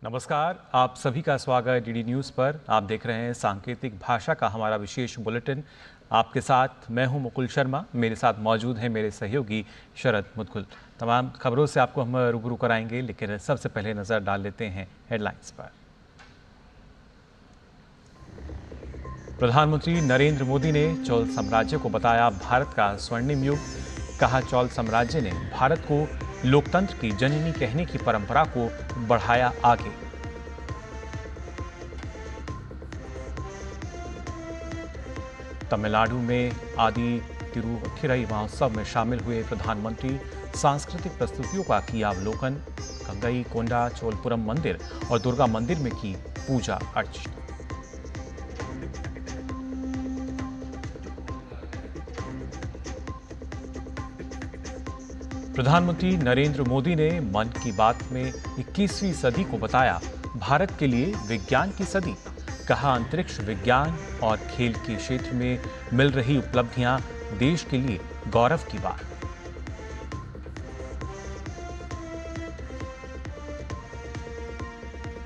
नमस्कार, आप सभी का स्वागत डीडी न्यूज़ पर। आप देख रहे हैं सांकेतिक भाषा का हमारा विशेष बुलेटिन। आपके साथ मैं हूं मुकुल शर्मा, मेरे साथ मौजूद हैं मेरे सहयोगी शरद मुदगुल। तमाम खबरों से आपको हम रूबरू कराएंगे, लेकिन सबसे पहले नज़र डाल लेते हैं हेडलाइंस पर। प्रधानमंत्री नरेंद्र मोदी ने चोल साम्राज्य को बताया भारत का स्वर्णिम युग। कहा, चोल साम्राज्य ने भारत को लोकतंत्र की जननी कहने की परंपरा को बढ़ाया आगे। तमिलनाडु में आदि तिरुवथिरई महोत्सव में शामिल हुए प्रधानमंत्री। सांस्कृतिक प्रस्तुतियों का किया अवलोकन। गंगई कोंडा चोलपुरम मंदिर और दुर्गा मंदिर में की पूजा अर्चना। प्रधानमंत्री नरेंद्र मोदी ने मन की बात में 21वीं सदी को बताया भारत के लिए विज्ञान की सदी। कहा, अंतरिक्ष विज्ञान और खेल के क्षेत्र में मिल रही उपलब्धियां देश के लिए गौरव की बात।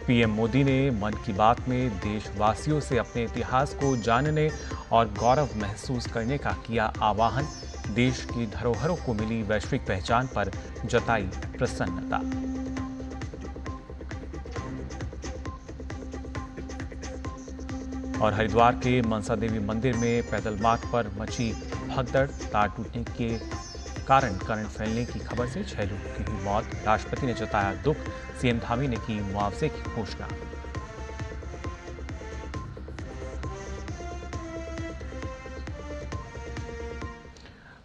पीएम मोदी ने मन की बात में देशवासियों से अपने इतिहास को जानने और गौरव महसूस करने का किया आह्वान। देश की धरोहरों को मिली वैश्विक पहचान पर जताई प्रसन्नता। और हरिद्वार के मनसा देवी मंदिर में पैदल मार्ग पर मची भगदड़। तार टूटने के कारण करंट फैलने की खबर से 6 लोगों की हुई मौत। राष्ट्रपति ने जताया दुख। सीएम धामी ने की मुआवजे की घोषणा।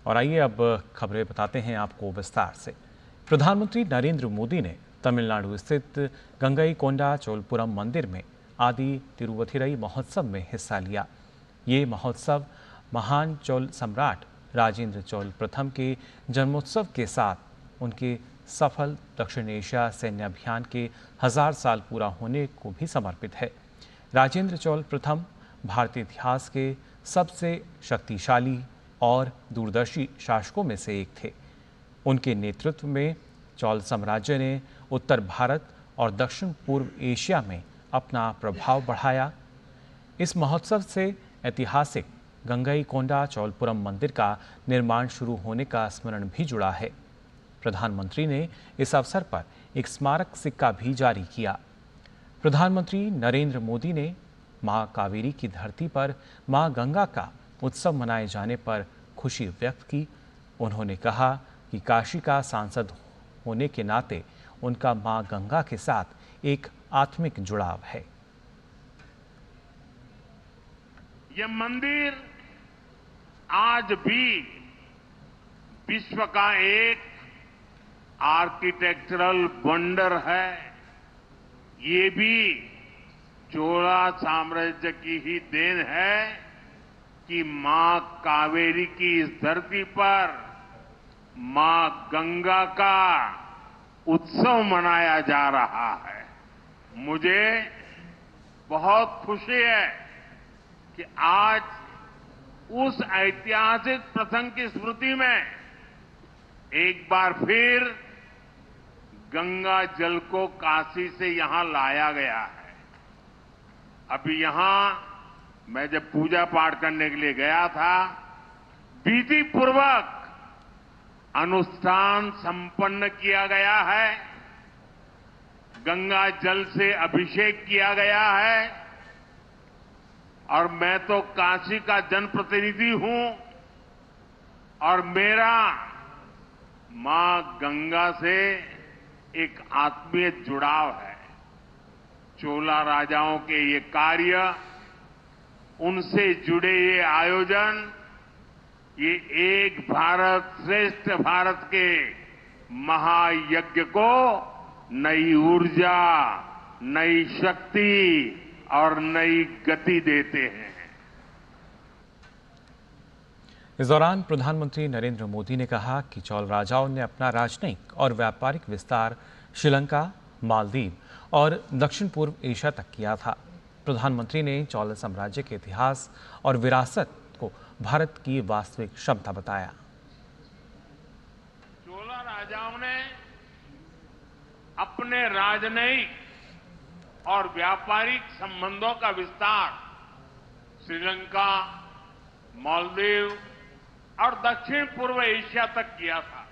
और आइए अब खबरें बताते हैं आपको विस्तार से। प्रधानमंत्री नरेंद्र मोदी ने तमिलनाडु स्थित गंगई कोंडा चोलपुरम मंदिर में आदि तिरुवथिरई महोत्सव में हिस्सा लिया। ये महोत्सव महान चोल सम्राट राजेंद्र चोल प्रथम के जन्मोत्सव के साथ उनके सफल दक्षिण एशिया सैन्य अभियान के 1000 साल पूरा होने को भी समर्पित है। राजेंद्र चोल प्रथम भारतीय इतिहास के सबसे शक्तिशाली और दूरदर्शी शासकों में से एक थे। उनके नेतृत्व में चोल साम्राज्य ने उत्तर भारत और दक्षिण पूर्व एशिया में अपना प्रभाव बढ़ाया। इस महोत्सव से ऐतिहासिक गंगई कोंडा चोलपुरम मंदिर का निर्माण शुरू होने का स्मरण भी जुड़ा है। प्रधानमंत्री ने इस अवसर पर एक स्मारक सिक्का भी जारी किया। प्रधानमंत्री नरेंद्र मोदी ने मां कावेरी की धरती पर मां गंगा का उत्सव मनाए जाने पर खुशी व्यक्त की। उन्होंने कहा कि काशी का सांसद होने के नाते उनका मां गंगा के साथ एक आत्मिक जुड़ाव है। यह मंदिर आज भी विश्व का एक आर्किटेक्चरल वंडर है। ये भी चोला साम्राज्य की ही देन है कि मां कावेरी की इस धरती पर मां गंगा का उत्सव मनाया जा रहा है। मुझे बहुत खुशी है कि आज उस ऐतिहासिक प्रसंग की स्मृति में एक बार फिर गंगा जल को काशी से यहां लाया गया है। अभी यहां मैं जब पूजा पाठ करने के लिए गया था, विधि पूर्वक अनुष्ठान संपन्न किया गया है। गंगा जल से अभिषेक किया गया है और मैं तो काशी का जनप्रतिनिधि हूं और मेरा मां गंगा से एक आत्मीय जुड़ाव है। चोला राजाओं के ये कार्य, उनसे जुड़े ये आयोजन, ये एक भारत श्रेष्ठ भारत के महायज्ञ को नई ऊर्जा, नई शक्ति और नई गति देते हैं। इस दौरान प्रधानमंत्री नरेंद्र मोदी ने कहा कि चोल राजाओं ने अपना राजनयिक और व्यापारिक विस्तार श्रीलंका, मालदीव और दक्षिण पूर्व एशिया तक किया था। प्रधानमंत्री ने चोल साम्राज्य के इतिहास और विरासत को भारत की वास्तविक क्षमता बताया। चोला राजाओं ने अपने राजनयिक और व्यापारिक संबंधों का विस्तार श्रीलंका, मालदीव और दक्षिण पूर्व एशिया तक किया था।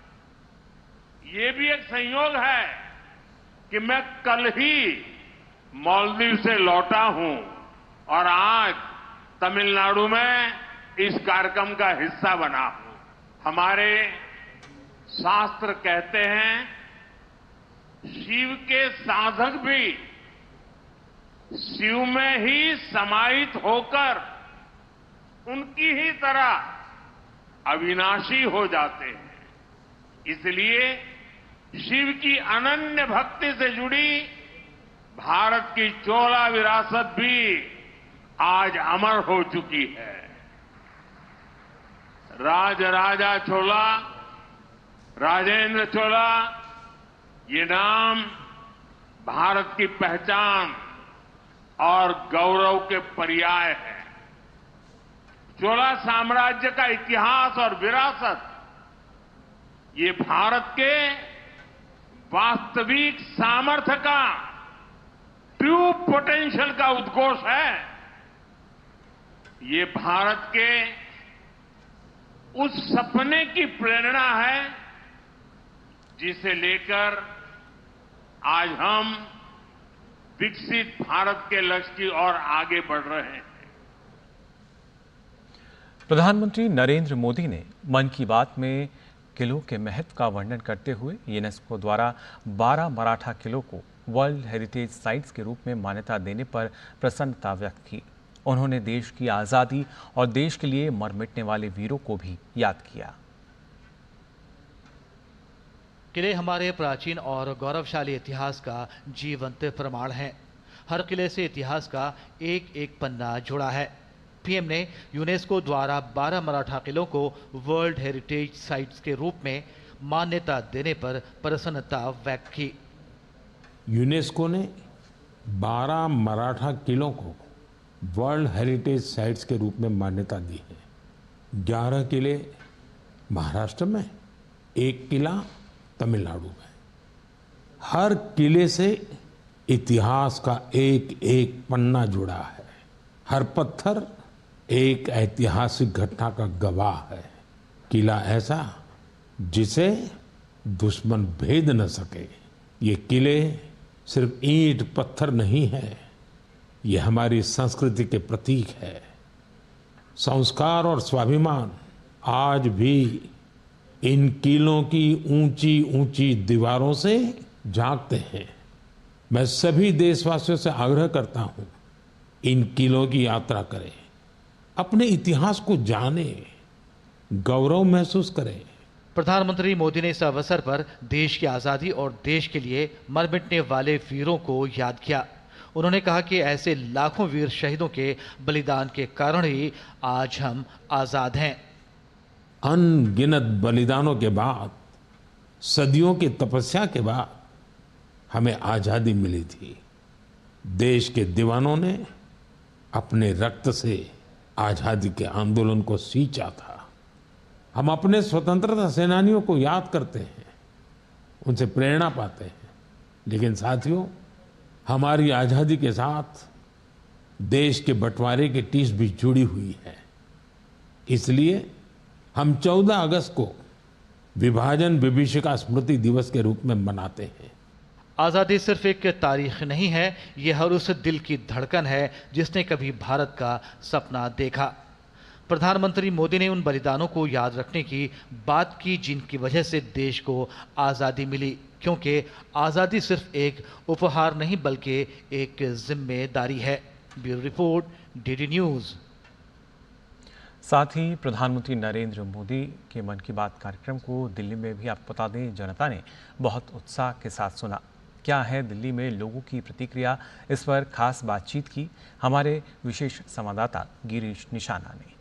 ये भी एक संयोग है कि मैं कल ही मालदीव से लौटा हूं और आज तमिलनाडु में इस कार्यक्रम का हिस्सा बना हूं। हमारे शास्त्र कहते हैं, शिव के साधक भी शिव में ही समाहित होकर उनकी ही तरह अविनाशी हो जाते हैं। इसलिए शिव की अनन्य भक्ति से जुड़ी भारत की चोला विरासत भी आज अमर हो चुकी है। राजराजा चोला, राजेंद्र चोला, ये नाम भारत की पहचान और गौरव के पर्याय है। चोला साम्राज्य का इतिहास और विरासत ये भारत के वास्तविक सामर्थ्य का, ट्रू पोटेंशियल का उद्घोष है। ये भारत के उस सपने की प्रेरणा है जिसे लेकर आज हम विकसित भारत के लक्ष्य की ओर आगे बढ़ रहे हैं। प्रधानमंत्री नरेंद्र मोदी ने मन की बात में किलों के महत्व का वर्णन करते हुए यूनेस्को द्वारा 12 मराठा किलों को वर्ल्ड हेरिटेज साइट्स के रूप में मान्यता देने पर प्रसन्नता व्यक्त की। उन्होंने देश की आज़ादी और देश के लिए मर मिटने वाले वीरों को भी याद किया। किले हमारे प्राचीन और गौरवशाली इतिहास का जीवंत प्रमाण हैं। हर किले से इतिहास का एक एक पन्ना जुड़ा है। पीएम ने यूनेस्को द्वारा 12 मराठा किलों को वर्ल्ड हेरिटेज साइट्स के रूप में मान्यता देने पर प्रसन्नता व्यक्त की। यूनेस्को ने 12 मराठा किलों को वर्ल्ड हेरिटेज साइट्स के रूप में मान्यता दी है। 11 किले महाराष्ट्र में, 1 किला तमिलनाडु में। हर किले से इतिहास का एक एक पन्ना जुड़ा है। हर पत्थर एक ऐतिहासिक घटना का गवाह है। किला ऐसा जिसे दुश्मन भेद न सके। ये किले सिर्फ ईंट पत्थर नहीं है, ये हमारी संस्कृति के प्रतीक है। संस्कार और स्वाभिमान आज भी इन किलों की ऊंची ऊंची दीवारों से जागते हैं। मैं सभी देशवासियों से आग्रह करता हूं, इन किलों की यात्रा करें, अपने इतिहास को जानें, गौरव महसूस करें। प्रधानमंत्री मोदी ने इस अवसर पर देश की आज़ादी और देश के लिए मर मिटने वाले वीरों को याद किया। उन्होंने कहा कि ऐसे लाखों वीर शहीदों के बलिदान के कारण ही आज हम आज़ाद हैं। अनगिनत बलिदानों के बाद, सदियों की तपस्या के बाद हमें आज़ादी मिली थी। देश के दीवानों ने अपने रक्त से आज़ादी के आंदोलन को सींचा था। हम अपने स्वतंत्रता सेनानियों को याद करते हैं, उनसे प्रेरणा पाते हैं, लेकिन साथियों, हमारी आज़ादी के साथ देश के बंटवारे की टीस भी जुड़ी हुई है। इसलिए हम 14 अगस्त को विभाजन विभीषिका स्मृति दिवस के रूप में मनाते हैं। आज़ादी सिर्फ एक तारीख नहीं है, ये हर उस दिल की धड़कन है जिसने कभी भारत का सपना देखा। प्रधानमंत्री मोदी ने उन बलिदानों को याद रखने की बात की जिनकी वजह से देश को आज़ादी मिली, क्योंकि आज़ादी सिर्फ एक उपहार नहीं बल्कि एक जिम्मेदारी है। Bureau report, DD news. साथ ही प्रधानमंत्री नरेंद्र मोदी के मन की बात कार्यक्रम को दिल्ली में भी आपको बता दें, जनता ने बहुत उत्साह के साथ सुना। क्या है दिल्ली में लोगों की प्रतिक्रिया, इस पर खास बातचीत की हमारे विशेष संवाददाता गिरीश निशाना ने।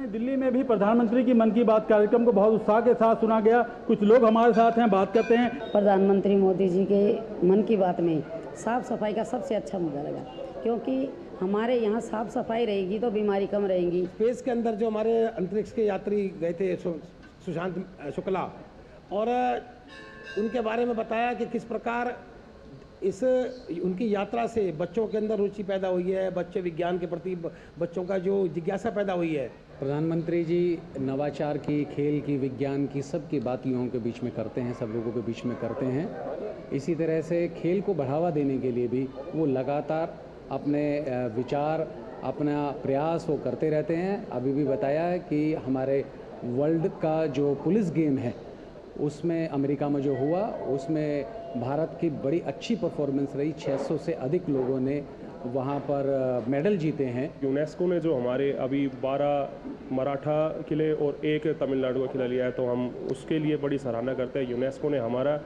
दिल्ली में भी प्रधानमंत्री की मन की बात कार्यक्रम को बहुत उत्साह के साथ सुना गया। कुछ लोग हमारे साथ हैं, बात करते हैं। प्रधानमंत्री मोदी जी के मन की बात में साफ सफाई का सबसे अच्छा मुद्दा लगा, क्योंकि हमारे यहाँ साफ सफाई रहेगी तो बीमारी कम रहेगी। स्पेस के अंदर जो हमारे अंतरिक्ष के यात्री गए थे सुशांत शुक्ला, और उनके बारे में बताया कि किस प्रकार इस उनकी यात्रा से बच्चों के अंदर रुचि पैदा हुई है, बच्चे विज्ञान के प्रति बच्चों का जो जिज्ञासा पैदा हुई है। प्रधानमंत्री जी नवाचार की, खेल की, विज्ञान की, सबकी बात युवाओं के बीच में करते हैं, सब लोगों के बीच में करते हैं। इसी तरह से खेल को बढ़ावा देने के लिए भी वो लगातार अपने विचार, अपना प्रयास वो करते रहते हैं। अभी भी बताया है कि हमारे वर्ल्ड का जो पुलिस गेम है उसमें अमेरिका में जो हुआ उसमें भारत की बड़ी अच्छी परफॉर्मेंस रही। 600 से अधिक लोगों ने वहाँ पर मेडल जीते हैं। यूनेस्को ने जो हमारे अभी 12 मराठा किले और 1 तमिलनाडु का किला लिया है, तो हम उसके लिए बड़ी सराहना करते हैं। यूनेस्को ने हमारा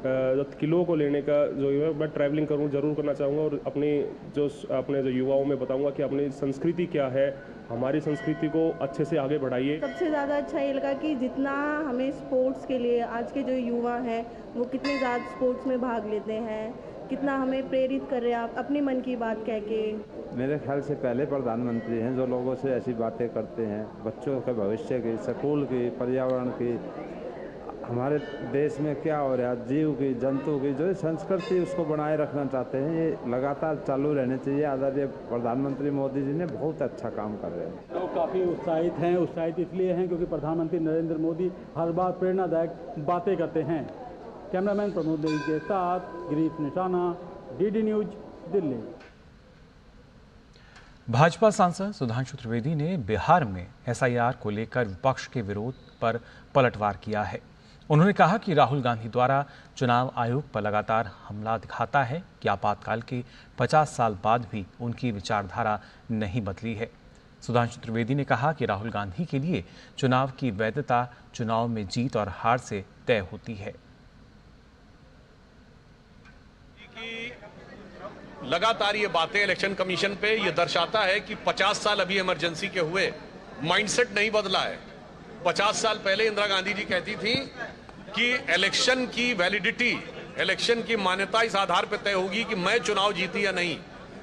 किलों को लेने का जो है, मैं ट्रैवलिंग जरूर करना चाहूँगा और अपने जो युवाओं में बताऊँगा कि अपनी संस्कृति क्या है, हमारी संस्कृति को अच्छे से आगे बढ़ाइए। सबसे ज़्यादा अच्छा ये लगा कि जितना हमें स्पोर्ट्स के लिए आज के जो युवा हैं वो कितने ज़्यादा स्पोर्ट्स में भाग लेते हैं, कितना हमें प्रेरित कर रहे हैं आप अपने मन की बात कह के। मेरे ख्याल से पहले प्रधानमंत्री हैं जो लोगों से ऐसी बातें करते हैं, बच्चों के भविष्य की, स्कूल की, पर्यावरण की, हमारे देश में क्या हो रहा है, जीव की, जंतु की जो संस्कृति उसको बनाए रखना चाहते हैं। ये लगातार चालू रहने चाहिए। आदरणीय प्रधानमंत्री मोदी जी ने बहुत अच्छा काम कर रहे हैं। तो काफ़ी उत्साहित हैं। उत्साहित इसलिए हैं क्योंकि प्रधानमंत्री नरेंद्र मोदी हर बार प्रेरणादायक बातें करते हैं। कैमरामैन प्रमोद देवी के साथ गिरीश निशाना, DD न्यूज, दिल्ली। भाजपा सांसद सुधांशु त्रिवेदी ने बिहार में SIR को लेकर विपक्ष के विरोध पर पलटवार किया है। उन्होंने कहा कि राहुल गांधी द्वारा चुनाव आयोग पर लगातार हमला दिखाता है कि आपातकाल के 50 साल बाद भी उनकी विचारधारा नहीं बदली है। सुधांशु त्रिवेदी ने कहा कि राहुल गांधी के लिए चुनाव की वैधता चुनाव में जीत और हार से तय होती है। लगातार ये बातें इलेक्शन कमीशन पे ये दर्शाता है कि 50 साल अभी इमरजेंसी के हुए माइंडसेट नहीं बदला है। 50 साल पहले इंदिरा गांधी जी कहती थी कि इलेक्शन की वैलिडिटी, इलेक्शन की मान्यता इस आधार पर तय होगी कि मैं चुनाव जीती या नहीं।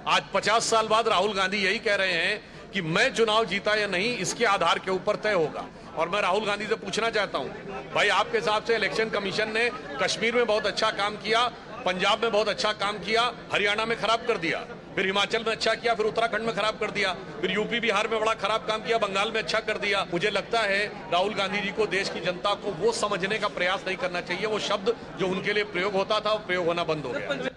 आज 50 साल बाद राहुल गांधी यही कह रहे हैं कि मैं चुनाव जीता या नहीं इसके आधार के ऊपर तय होगा। और मैं राहुल गांधी से पूछना चाहता हूं, भाई आपके हिसाब से इलेक्शन कमीशन ने कश्मीर में बहुत अच्छा काम किया, पंजाब में बहुत अच्छा काम किया, हरियाणा में खराब कर दिया, फिर हिमाचल में अच्छा किया, फिर उत्तराखंड में खराब कर दिया, फिर यूपी बिहार में बड़ा खराब काम किया, बंगाल में अच्छा कर दिया। मुझे लगता है राहुल गांधी जी को, देश की जनता को वो समझने का प्रयास नहीं करना चाहिए। वो शब्द जो उनके लिए प्रयोग होता था वो प्रयोग होना बंद हो गया।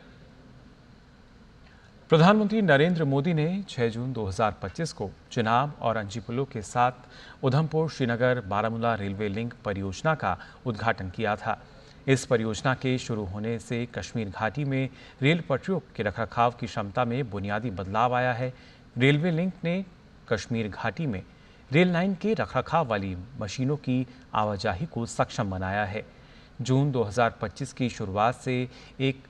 प्रधानमंत्री नरेंद्र मोदी ने 6 जून 2025 को चिनाब और अंजीपुलों के साथ उधमपुर श्रीनगर बारामूला रेलवे लिंक परियोजना का उद्घाटन किया था। इस परियोजना के शुरू होने से कश्मीर घाटी में रेल पटरियों के रखरखाव की क्षमता में बुनियादी बदलाव आया है। रेलवे लिंक ने कश्मीर घाटी में रेल लाइन के रखरखाव वाली मशीनों की आवाजाही को सक्षम बनाया है। जून 2025 की शुरुआत से एक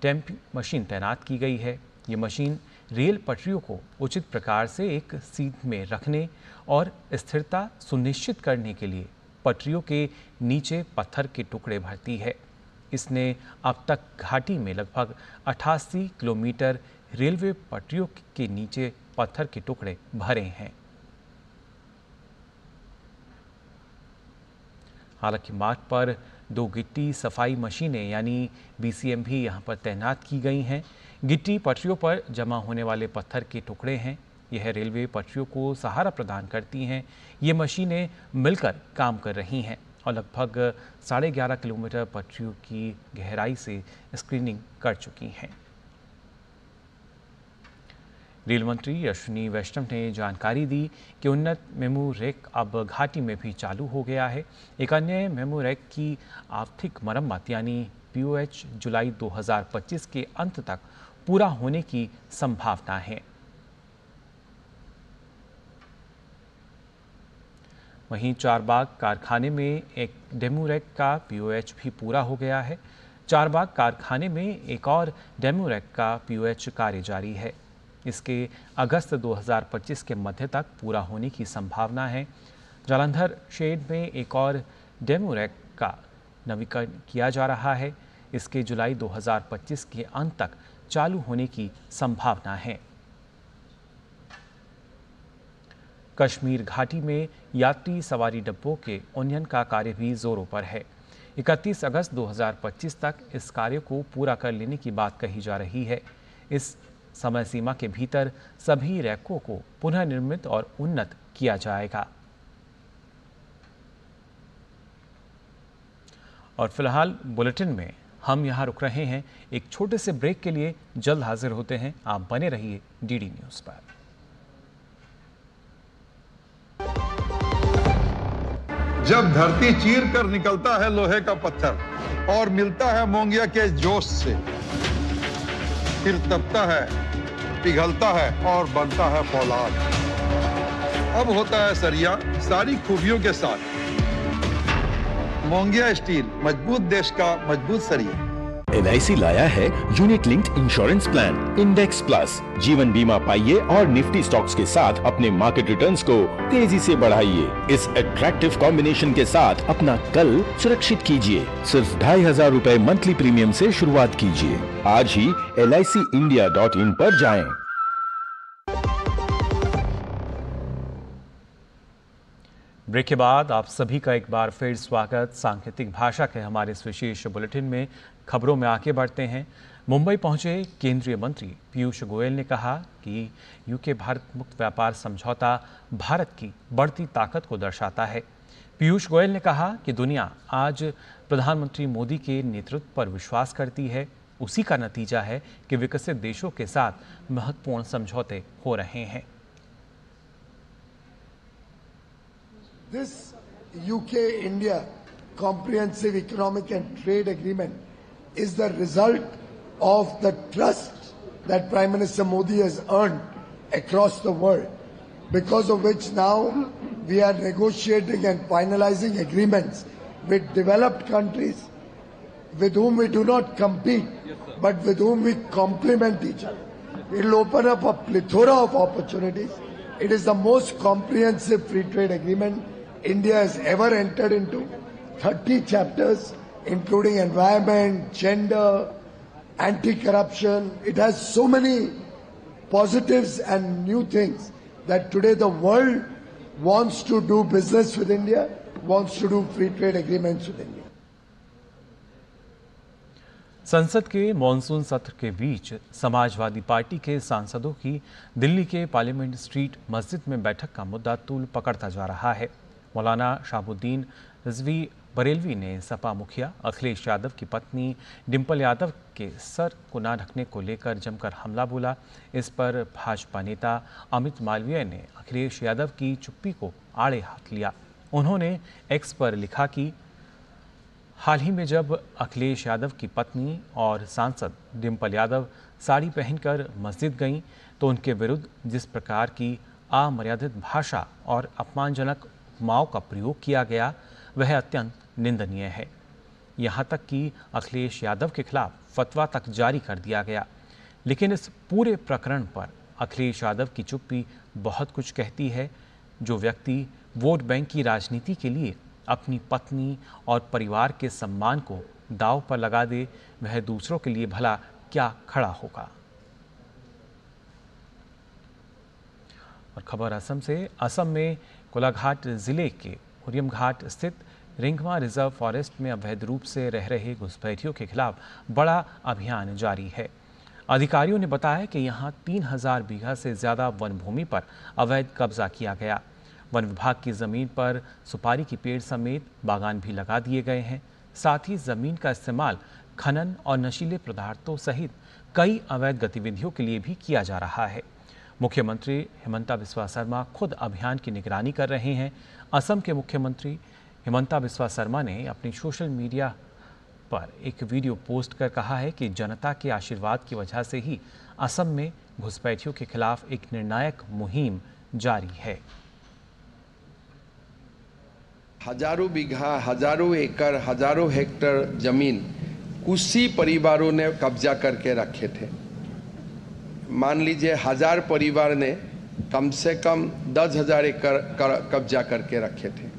टेम्पी मशीन तैनात की गई है। ये मशीन रेल पटरियों को उचित प्रकार से एक सीध में रखने और स्थिरता सुनिश्चित करने के लिए पटरियों के नीचे पत्थर के टुकड़े भरती है। इसने अब तक घाटी में लगभग 88 किलोमीटर रेलवे पटरियों के नीचे पत्थर के टुकड़े भरे हैं। हालांकि मार्ग पर 2 गिट्टी सफाई मशीनें यानी BCM भी यहां पर तैनात की गई हैं। गिट्टी पटरियों पर जमा होने वाले पत्थर के टुकड़े हैं। यह रेलवे पटरियों को सहारा प्रदान करती हैं। ये मशीनें मिलकर काम कर रही हैं और लगभग 11.5 किलोमीटर पटरियों की गहराई से स्क्रीनिंग कर चुकी हैं। रेल मंत्री अश्विनी वैष्णव ने जानकारी दी कि उन्नत मेमू रैक अब घाटी में भी चालू हो गया है। एक अन्य मेमू रैक की आर्थिक मरम्मत यानी POH जुलाई 2025 के अंत तक पूरा होने की संभावना है। वहीं चारबाग कारखाने में एक डेमू रैक का POH भी पूरा हो गया है। चारबाग कारखाने में एक और डेमू रैक का POH कार्य जारी है। इसके अगस्त 2025 के मध्य तक पूरा होने की संभावना है। जालंधर शेड में एक और डेमू रैक का नवीकरण किया जा रहा है। इसके जुलाई 2025 के अंत तक चालू होने की संभावना है। कश्मीर घाटी में यात्री सवारी डिब्बों के उन्नयन का कार्य भी जोरों पर है। 31 अगस्त 2025 तक इस कार्य को पूरा कर लेने की बात कही जा रही है। इस समय सीमा के भीतर सभी रैकों को पुनः निर्मित और उन्नत किया जाएगा। और फिलहाल बुलेटिन में हम यहां रुक रहे हैं। एक छोटे से ब्रेक के लिए जल्द हाजिर होते हैं। आप बने रहिए डीडी न्यूज पर। जब धरती चीर कर निकलता है लोहे का पत्थर और मिलता है मोंगिया के जोश से, फिर तपता है, पिघलता है और बनता है फौलाद। अब होता है सरिया सारी खूबियों के साथ। मोंगिया स्टील, मजबूत देश का मजबूत सरिया। LIC लाया है unit linked insurance plan index plus. जीवन बीमा पाइए और निफ्टी स्टॉक्स के साथ अपने मार्केट रिटर्न्स को तेजी से बढ़ाइए। इस अट्रैक्टिव कॉम्बिनेशन के साथ अपना कल सुरक्षित कीजिए। सिर्फ 2500 रुपए मंथली प्रीमियम से शुरुआत कीजिए। आज ही LICindia.in पर जाएं। ब्रेक के बाद आप सभी का एक बार फिर स्वागत। सांकेतिक भाषा के हमारे इस विशेष बुलेटिन में खबरों में आगे बढ़ते हैं। मुंबई पहुंचे केंद्रीय मंत्री पीयूष गोयल ने कहा कि यूके भारत मुक्त व्यापार समझौता भारत की बढ़ती ताकत को दर्शाता है। पीयूष गोयल ने कहा कि दुनिया आज प्रधानमंत्री मोदी के नेतृत्व पर विश्वास करती है। उसी का नतीजा है कि विकसित देशों के साथ महत्वपूर्ण समझौते हो रहे हैं। This UK-India Comprehensive Economic and Trade Agreement is the result of the trust that Prime Minister Modi has earned across the world, because of which now we are negotiating and finalizing agreements with developed countries with whom we do not compete, but with whom we complement each other. It will open up a plethora of opportunities. It is the most comprehensive free trade agreement India has ever entered into. 30 chapters, including environment, gender, anti-corruption. It has so many positives and new things that today the world wants to do business with India, wants to do free trade agreements with India. संसद के monsoon सत्र के बीच Samajwadi party के सांसदों की दिल्ली के parliament street मस्जिद में बैठक का मुद्दा तूल पकड़ता जा रहा है। मौलाना शाहबुद्दीन रिजवी बरेलवी ने सपा मुखिया अखिलेश यादव की पत्नी डिंपल यादव के सर को ना ढकने को लेकर जमकर हमला बोला। इस पर भाजपा नेता अमित मालवीय ने अखिलेश यादव की चुप्पी को आड़े हाथ लिया। उन्होंने एक्स पर लिखा कि हाल ही में जब अखिलेश यादव की पत्नी और सांसद डिंपल यादव साड़ी पहनकर मस्जिद गईं तो उनके विरुद्ध जिस प्रकार की अमर्यादित भाषा और अपमानजनक उपमाओं का प्रयोग किया गया वह अत्यंत निंदनीय है। यहाँ तक कि अखिलेश यादव के खिलाफ फतवा तक जारी कर दिया गया। लेकिन इस पूरे प्रकरण पर अखिलेश यादव की चुप्पी बहुत कुछ कहती है। जो व्यक्ति वोट बैंक की राजनीति के लिए अपनी पत्नी और परिवार के सम्मान को दांव पर लगा दे वह दूसरों के लिए भला क्या खड़ा होगा। और खबर असम से। असम में कोलाघाट जिले के उरियम घाट स्थित रिंगमा रिजर्व फॉरेस्ट में अवैध रूप से रह रहे घुसपैठियों के खिलाफ बड़ा अभियान जारी है। अधिकारियों ने बताया कि यहां 3000 बीघा से ज्यादा वन भूमि पर अवैध कब्जा किया गया। वन विभाग की जमीन पर सुपारी के पेड़ समेत बागान भी लगा दिए गए हैं। साथ ही जमीन का इस्तेमाल खनन और नशीले पदार्थों सहित कई अवैध गतिविधियों के लिए भी किया जा रहा है। मुख्यमंत्री हिमंता बिस्वा शर्मा खुद अभियान की निगरानी कर रहे हैं। असम के मुख्यमंत्री हिमंता बिस्वा शर्मा ने अपनी सोशल मीडिया पर एक वीडियो पोस्ट कर कहा है कि जनता के आशीर्वाद की वजह से ही असम में घुसपैठियों के खिलाफ एक निर्णायक मुहिम जारी है। हजारों बीघा, हजारों एकड़, हजारों हेक्टेयर जमीन कुछ परिवारों ने कब्जा करके रखे थे। मान लीजिए 1000 परिवार ने कम से कम 10,000 एकड़ कब्जा करके रखे थे।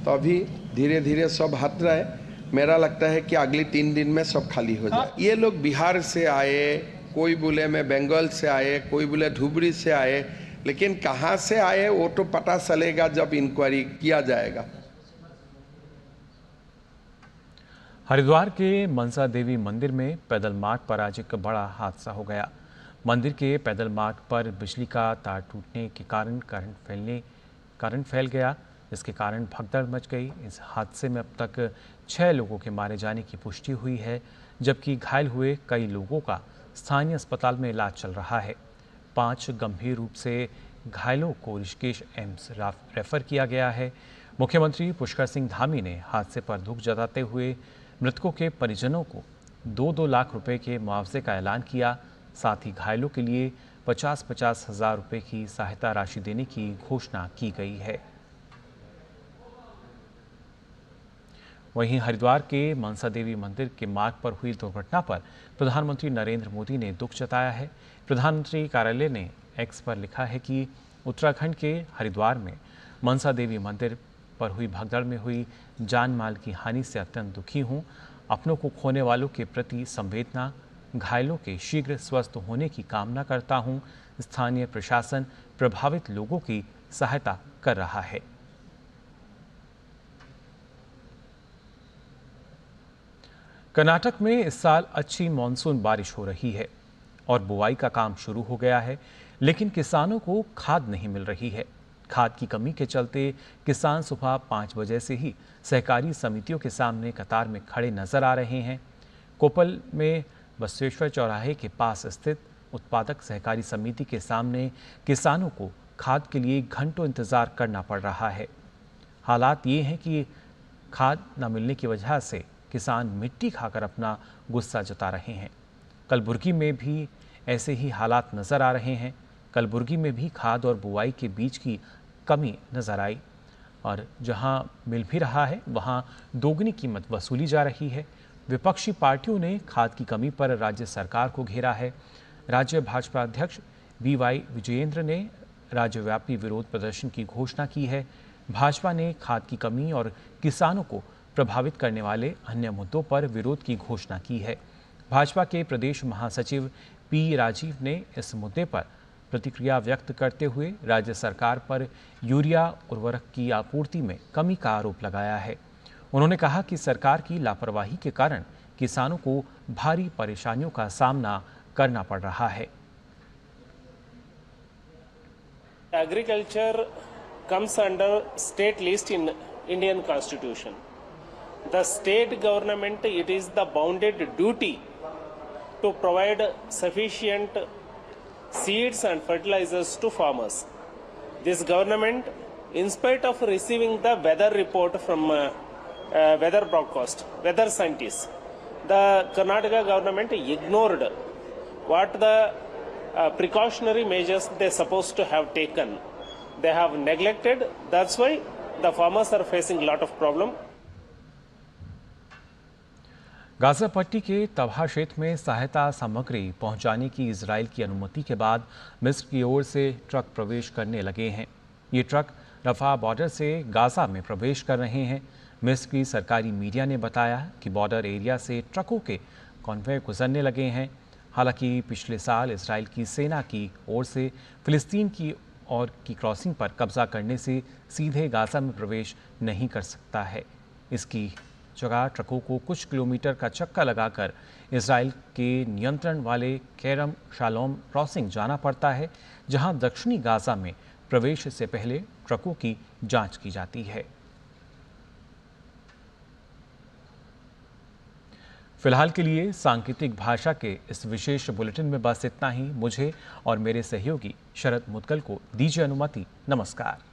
तो अभी धीरे धीरे सब हट रहा है। मेरा लगता है कि अगले 3 दिन में सब खाली हो जाए। ये लोग बिहार से आए, कोई बोले मैं बंगाल से आए, कोई बोले धुबरी से आए, लेकिन कहाँ से आए वो तो पता चलेगा जब इंक्वायरी किया जाएगा। हरिद्वार के मनसा देवी मंदिर में पैदल मार्ग पर आज एक बड़ा हादसा हो गया। मंदिर के पैदल मार्ग पर बिजली का तार टूटने के कारण करंट फैल गया, जिसके कारण भगदड़ मच गई। इस हादसे में अब तक 6 लोगों के मारे जाने की पुष्टि हुई है, जबकि घायल हुए कई लोगों का स्थानीय अस्पताल में इलाज चल रहा है। 5 गंभीर रूप से घायलों को ऋषिकेश एम्स रेफर किया गया है। मुख्यमंत्री पुष्कर सिंह धामी ने हादसे पर दुख जताते हुए मृतकों के परिजनों को 2-2 लाख रुपए के मुआवजे का ऐलान किया। साथ ही घायलों के लिए 50-50 हजार रुपए की सहायता राशि देने की घोषणा की गई है। वहीं हरिद्वार के मनसा देवी मंदिर के मार्ग पर हुई दुर्घटना पर प्रधानमंत्री नरेंद्र मोदी ने दुख जताया है। प्रधानमंत्री कार्यालय ने एक्स पर लिखा है कि उत्तराखंड के हरिद्वार में मनसा देवी मंदिर पर हुई भगदड़ में हुई जान माल की हानि से अत्यंत दुखी हूं। अपनों को खोने वालों के प्रति संवेदना, घायलों के शीघ्र स्वस्थ होने की कामना करता हूं। स्थानीय प्रशासन प्रभावित लोगों की सहायता कर रहा है। कर्नाटक में इस साल अच्छी मानसून बारिश हो रही है और बुआई का काम शुरू हो गया है, लेकिन किसानों को खाद नहीं मिल रही है। खाद की कमी के चलते किसान सुबह 5 बजे से ही सहकारी समितियों के सामने कतार में खड़े नजर आ रहे हैं। कोपल में बसवेश्वर चौराहे के पास स्थित उत्पादक सहकारी समिति के सामने किसानों को खाद के लिए घंटों इंतजार करना पड़ रहा है। हालात ये हैं कि खाद न मिलने की वजह से किसान मिट्टी खाकर अपना गुस्सा जता रहे हैं। कलबुर्गी में भी ऐसे ही हालात नजर आ रहे हैं। कलबुर्गी में भी खाद और बुआई के बीच की कमी नजर आई और जहां मिल भी रहा है वहां दोगुनी कीमत वसूली जा रही है। विपक्षी पार्टियों ने खाद की कमी पर राज्य सरकार को घेरा है। राज्य भाजपा अध्यक्ष BY विजयेंद्र ने राज्यव्यापी विरोध प्रदर्शन की घोषणा की है। भाजपा ने खाद की कमी और किसानों को प्रभावित करने वाले अन्य मुद्दों पर विरोध की घोषणा की है। भाजपा के प्रदेश महासचिव P राजीव ने इस मुद्दे पर प्रतिक्रिया व्यक्त करते हुए राज्य सरकार पर यूरिया उर्वरक की आपूर्ति में कमी का आरोप लगाया है। उन्होंने कहा कि सरकार की लापरवाही के कारण किसानों को भारी परेशानियों का सामना करना पड़ रहा है। Agriculture comes under state list in Indian Constitution. The state government, it is the bounded duty to provide sufficient seeds and fertilizers to farmers. This government, in spite of receiving the weather report from weather broadcast, weather scientists, the Karnataka government ignored what the precautionary measures they're supposed to have taken. They have neglected. That's why the farmers are facing a lot of problem. Gaza पट्टी के तबाह क्षेत्र में सहायता सामग्री पहुंचाने की Israel की अनुमति के बाद मिस्र की ओर से ट्रक प्रवेश करने लगे हैं। ये ट्रक रफा बॉर्डर से गाजा में प्रवेश कर रहे हैं। मिस्र की सरकारी मीडिया ने बताया कि बॉर्डर एरिया से ट्रकों के कॉन्वॉय गुजरने लगे हैं। हालांकि पिछले साल इजराइल की सेना की ओर से फिलिस्तीन की ओर की क्रॉसिंग पर कब्जा करने से सीधे गाजा में प्रवेश नहीं कर सकता है। इसकी जगह ट्रकों को कुछ किलोमीटर का चक्कर लगाकर इजराइल के नियंत्रण वाले केरम शालोम क्रॉसिंग जाना पड़ता है, जहां दक्षिणी गाजा में प्रवेश से पहले ट्रकों की जांच की जाती है। फिलहाल के लिए सांकेतिक भाषा के इस विशेष बुलेटिन में बस इतना ही। मुझे और मेरे सहयोगी शरद मुदगल को दीजिए अनुमति। नमस्कार।